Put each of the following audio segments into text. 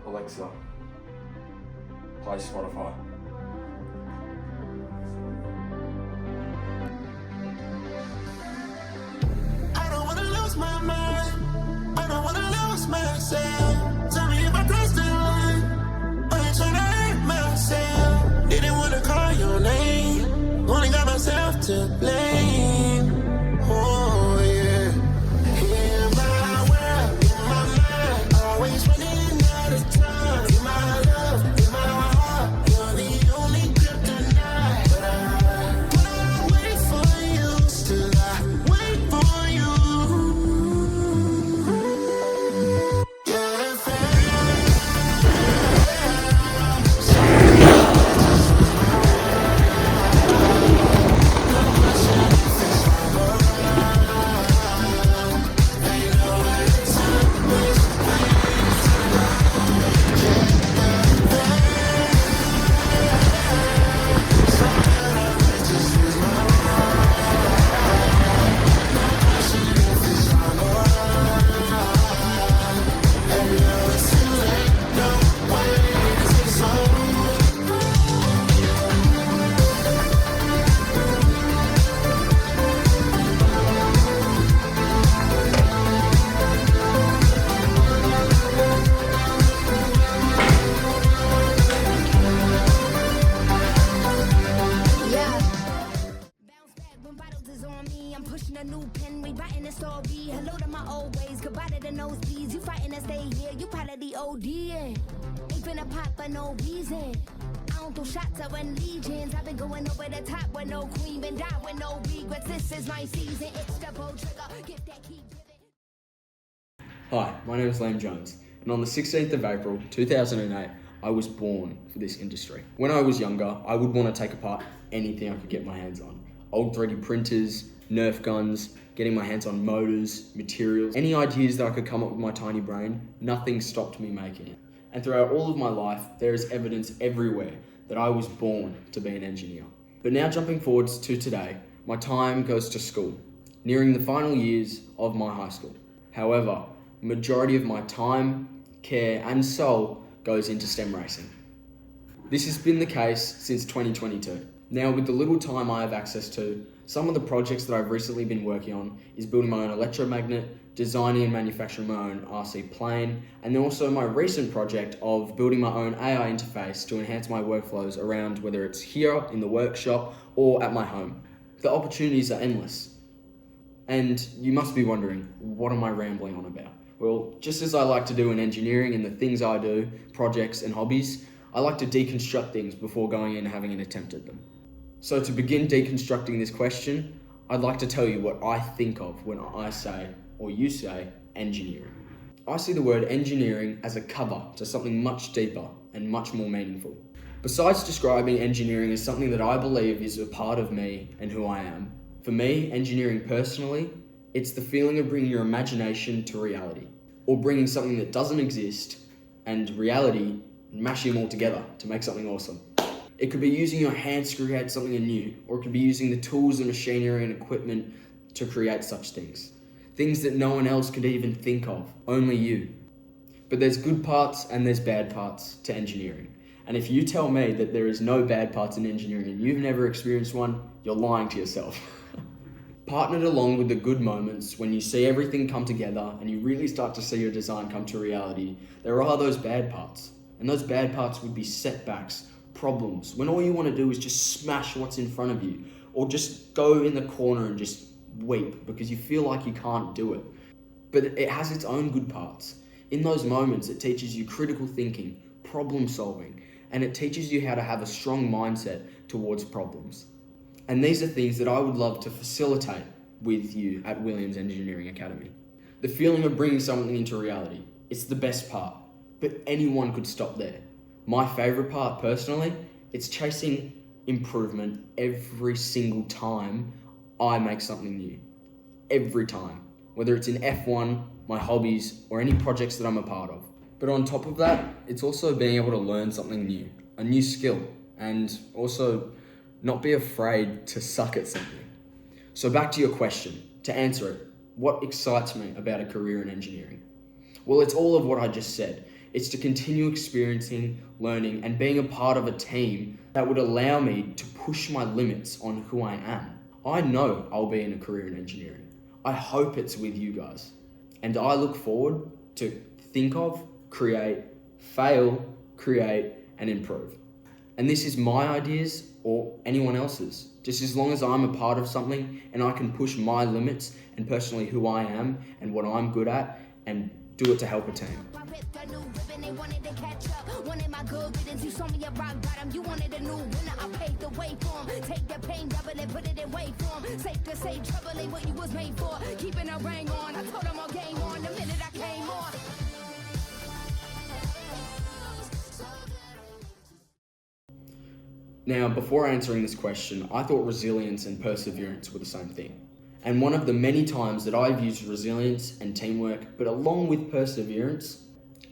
Alexa, play Spotify. I don't wanna lose my mind. I don't wanna lose myself. Tell me if I crossed the line. I ain't tryna hurt myself. Didn't wanna call your name. Only got myself to blame. Oh yeah. In my world, in my mind, always running out of time. In my love, in my heart, you're the only kryptonite. But I wait for you, still I wait for you. You're the pushing a new pen, rewriting a story. Hello to my old ways, goodbye to the nosebleeds. You fighting to stay here, you probably the OD. Ain't finna pop for no reason. I don't throw shots, I run legions. I've been going over the top with no queen, been die with no regrets. This is my season, it's the bow trigger. Get that keep giving. Hi, my name is Liam Jones, and on the 16th of April 2008, I was born for this industry. When I was younger, I would want to take apart anything I could get my hands on. Old 3D printers, Nerf guns, getting my hands on motors, materials, any ideas that I could come up with my tiny brain, nothing stopped me making it. And throughout all of my life, there is evidence everywhere that I was born to be an engineer. But now jumping forwards to today, my time goes to school, nearing the final years of my high school. However, majority of my time, care, and soul goes into STEM racing. This has been the case since 2022. Now, with the little time I have access to, some of the projects that I've recently been working on is building my own electromagnet, designing and manufacturing my own RC plane, and then also my recent project of building my own AI interface to enhance my workflows around whether it's here in the workshop or at my home. The opportunities are endless. And you must be wondering, what am I rambling on about? Well, just as I like to do in engineering and the things I do, projects and hobbies, I like to deconstruct things before going in and having an attempt at them. So to begin deconstructing this question, I'd like to tell you what I think of when I say, or you say, engineering. I see the word engineering as a cover to something much deeper and much more meaningful. Besides describing engineering as something that I believe is a part of me and who I am, for me, engineering personally, it's the feeling of bringing your imagination to reality, or bringing something that doesn't exist and reality and mashing them all together to make something awesome. It could be using your hands to create something new, or it could be using the tools and machinery and equipment to create such things. Things that no one else could even think of, only you. But there's good parts and there's bad parts to engineering. And if you tell me that there is no bad parts in engineering and you've never experienced one, you're lying to yourself. Partnered along with the good moments when you see everything come together and you really start to see your design come to reality, there are those bad parts. And those bad parts would be setbacks, problems, when all you want to do is just smash what's in front of you, or just go in the corner and just weep because you feel like you can't do it. But it has its own good parts. In those moments, it teaches you critical thinking, problem solving, and it teaches you how to have a strong mindset towards problems. And these are things that I would love to facilitate with you at Williams Engineering Academy. The feeling of bringing something into reality, it's the best part, but anyone could stop there. My favorite part, personally, it's chasing improvement every single time I make something new. Every time. Whether it's in F1, my hobbies, or any projects that I'm a part of. But on top of that, it's also being able to learn something new, a new skill, and also not be afraid to suck at something. So back to your question. To answer it, What excites me about a career in engineering? Well, it's all of what I just said. It's to continue experiencing, learning, and being a part of a team that would allow me to push my limits on who I am. I know I'll be in a career in engineering. I hope it's with you guys. And I look forward to think of, create, fail, create, and improve. And this is my ideas or anyone else's. Just as long as I'm a part of something and I can push my limits and personally who I am and what I'm good at and do it to help a team. They wanted to catch up, wanted my good riddance. You saw me at rock bottom, you wanted a new winner. I paved the way for him. Take the pain, double it, put it in weight for him. Safe to say, trouble ain't what you was made for. Keeping a ring on, I told him all game on the minute I came on. Now, before answering this question, I thought resilience and perseverance were the same thing. And one of the many times that I've used resilience and teamwork, but along with perseverance,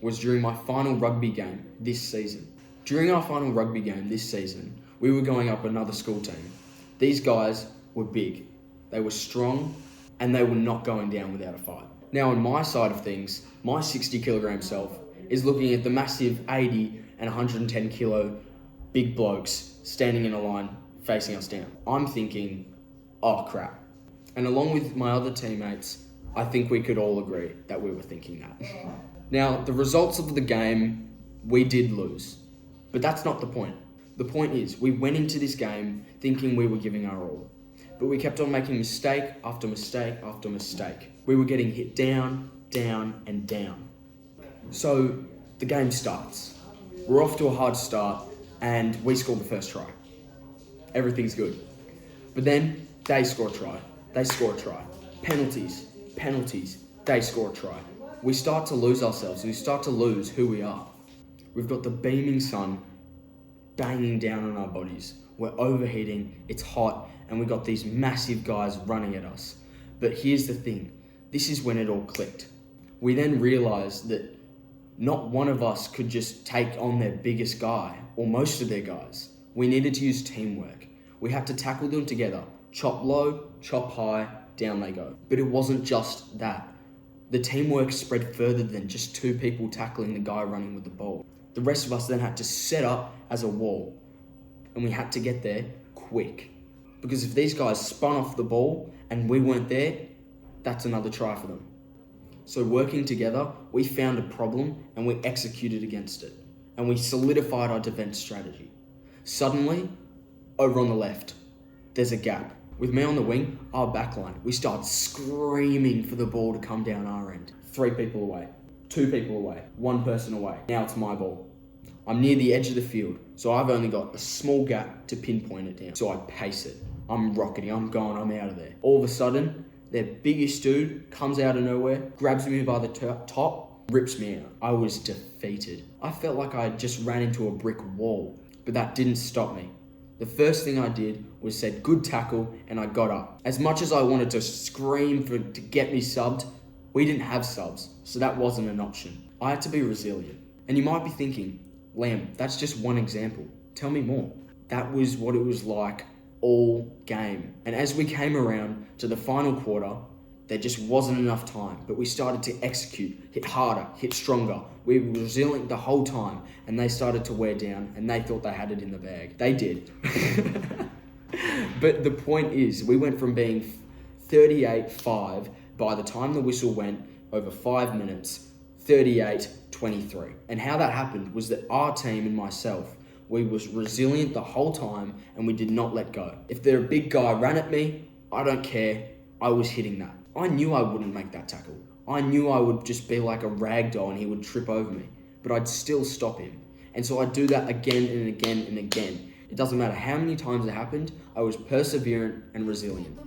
was during my final rugby game this season. During our final rugby game this season, we were going up another school team. These guys were big, they were strong, and they were not going down without a fight. Now, on my side of things, my 60 kilogram self is looking at the massive 80 and 110 kilo big blokes standing in a line facing us down. I'm thinking, oh crap. And along with my other teammates, I think we could all agree that we were thinking that. Now, the results of the game, we did lose. But that's not the point. The point is, we went into this game thinking we were giving our all. But we kept on making mistake after mistake after mistake. We were getting hit down, down, and down. So, the game starts. We're off to a hard start, and we scored the first try. Everything's good. But then, they score a try. They score a try. Penalties, they score a try. We start to lose ourselves. We start to lose who we are. We've got the beaming sun banging down on our bodies. We're overheating, it's hot, and we got these massive guys running at us. But here's the thing, this is when it all clicked. We then realized that not one of us could just take on their biggest guy, or most of their guys. We needed to use teamwork. We had to tackle them together. Chop low, chop high, down they go. But it wasn't just that. The teamwork spread further than just two people tackling the guy running with the ball. The rest of us then had to set up as a wall. And we had to get there quick. Because if these guys spun off the ball and we weren't there, that's another try for them. So working together, we found a problem and we executed against it. And we solidified our defense strategy. Suddenly, over on the left, there's a gap. With me on the wing, our backline, we start screaming for the ball to come down our end. 3 people away, 2 people away, 1 person away. Now it's my ball. I'm near the edge of the field, so I've only got a small gap to pinpoint it down. So I pace it. I'm rocketing, I'm going, I'm out of there. All of a sudden, their biggest dude comes out of nowhere, grabs me by the top, rips me out. I was defeated. I felt like I had just ran into a brick wall, but that didn't stop me. The first thing I did was said, good tackle, and I got up. As much as I wanted to scream to get me subbed, we didn't have subs, so that wasn't an option. I had to be resilient. And you might be thinking, Liam, that's just one example. Tell me more. That was what it was like all game. And as we came around to the final quarter, there just wasn't enough time, but we started to execute, hit harder, hit stronger. We were resilient the whole time, and they started to wear down, and they thought they had it in the bag. They did. But the point is, we went from being 38-5 by the time the whistle went over 5 minutes, 38-23. And how that happened was that our team and myself, we was resilient the whole time, and we did not let go. If the big guy ran at me, I don't care, I was hitting that. I knew I wouldn't make that tackle. I knew I would just be like a rag doll and he would trip over me, but I'd still stop him. And so I'd do that again and again and again. It doesn't matter how many times it happened, I was perseverant and resilient.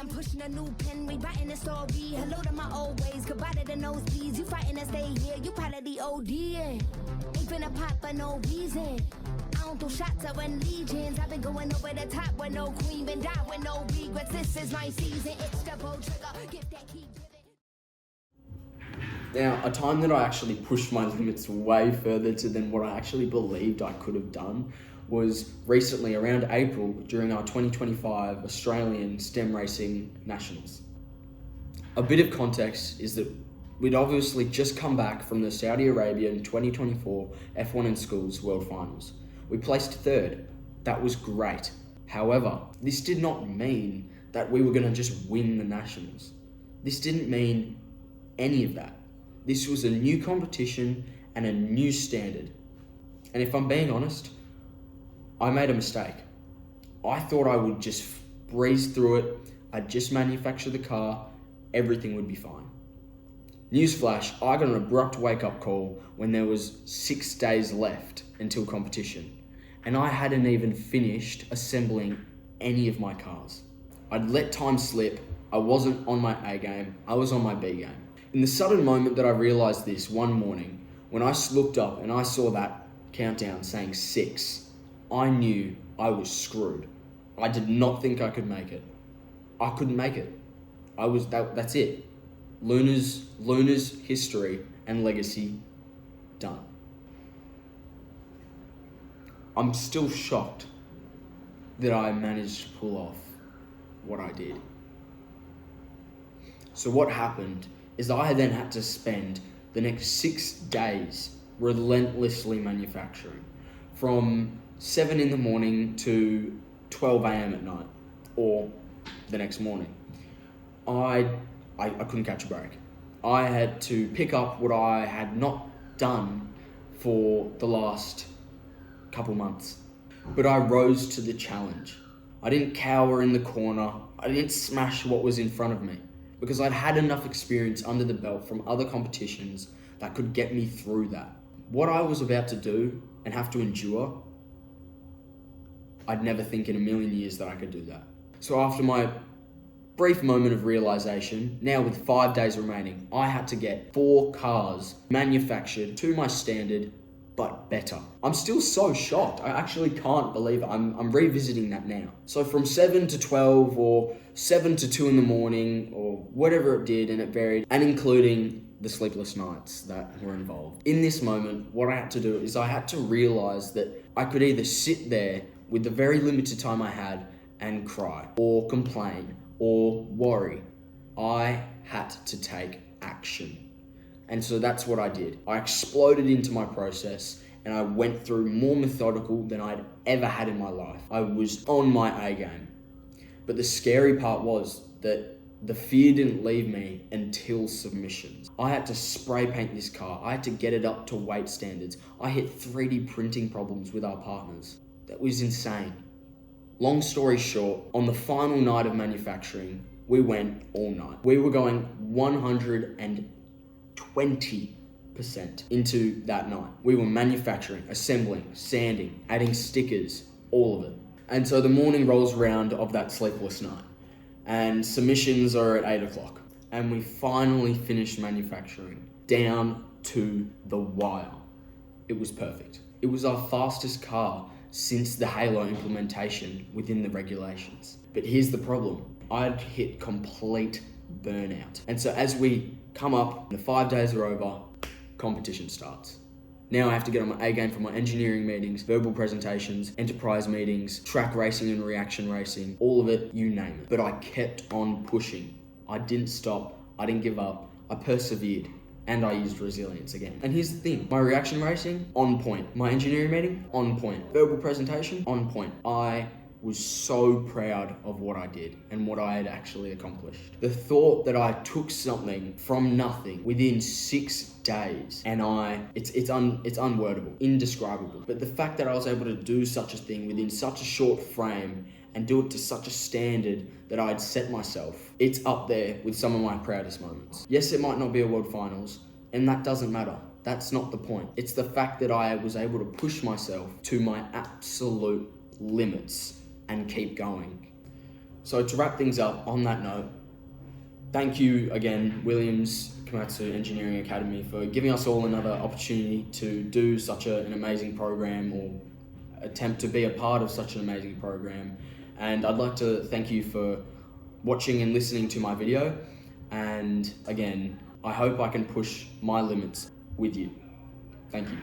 I'm pushing a new pen, rewriting the story. Hello to my old ways, goodbye to the nosebleeds. You fighting to stay here, you part of the OD. Ain't finna pop for no reason. I don't throw shots, I run legions. I've been going over the top with no queen, been down with no regrets. This is my season, it's the bow trigger. Get that key driven. Now, a time that I actually pushed my limits way further than what I actually believed I could have done was recently around April during our 2025 Australian STEM Racing Nationals. A bit of context is that we'd obviously just come back from the Saudi Arabian 2024 F1 in Schools World Finals. We placed third. That was great. However, this did not mean that we were going to just win the Nationals. This didn't mean any of that. This was a new competition and a new standard. And if I'm being honest, I made a mistake. I thought I would just breeze through it. I'd just manufacture the car. Everything would be fine. Newsflash, I got an abrupt wake-up call when there was 6 days left until competition, and I hadn't even finished assembling any of my cars. I'd let time slip. I wasn't on my A game, I was on my B game. In the sudden moment that I realized this one morning, when I looked up and I saw that countdown saying 6, I knew I was screwed. I did not think I could make it. I couldn't make it. That's it. Luna's history and legacy done. I'm still shocked that I managed to pull off what I did. So what happened is I then had to spend the next 6 days relentlessly manufacturing from 7 in the morning to 12 a.m. at night or the next morning. I couldn't catch a break. I had to pick up what I had not done for the last couple months. But I rose to the challenge. I didn't cower in the corner. I didn't smash what was in front of me because I'd had enough experience under the belt from other competitions that could get me through that. What I was about to do and have to endure, I'd never think in a million years that I could do that. So after my brief moment of realization, now with 5 days remaining, I had to get 4 cars manufactured to my standard, but better. I'm still so shocked. I actually can't believe it. I'm revisiting that now. So from 7 to 12 or 7 to 2 in the morning or whatever it did, and it varied, and including the sleepless nights that were involved. In this moment, what I had to do is I had to realize that I could either sit there with the very limited time I had and cry or complain or worry. I had to take action. And so that's what I did. I exploded into my process and I went through more methodical than I'd ever had in my life. I was on my A game. But the scary part was that the fear didn't leave me until submissions. I had to spray paint this car. I had to get it up to weight standards. I hit 3D printing problems with our partners. That was insane. Long story short, on the final night of manufacturing, we went all night. We were going 120% into that night. We were manufacturing, assembling, sanding, adding stickers, all of it. And so the morning rolls around of that sleepless night, and submissions are at 8 o'clock. And we finally finished manufacturing down to the wire. It was perfect. It was our fastest car since the Halo implementation within the regulations. But here's the problem. I'd hit complete burnout. And so as we come up, the 5 days are over, competition starts. Now I have to get on my A game for my engineering meetings, verbal presentations, enterprise meetings, track racing and reaction racing, all of it, you name it. But I kept on pushing. I didn't stop, I didn't give up, I persevered. And I used resilience again. And here's the thing, my reaction racing, on point. My engineering meeting, on point. Verbal presentation, on point. I was so proud of what I did and what I had actually accomplished. The thought that I took something from nothing within 6 days and it's unwordable, indescribable. But the fact that I was able to do such a thing within such a short frame and do it to such a standard that I'd set myself, it's up there with some of my proudest moments. Yes, it might not be a World Finals, and that doesn't matter. That's not the point. It's the fact that I was able to push myself to my absolute limits and keep going. So to wrap things up on that note, thank you again, Williams Komatsu Engineering Academy, for giving us all another opportunity to do such an amazing program or attempt to be a part of such an amazing program. And I'd like to thank you for watching and listening to my video. And again, I hope I can push my limits with you. Thank you.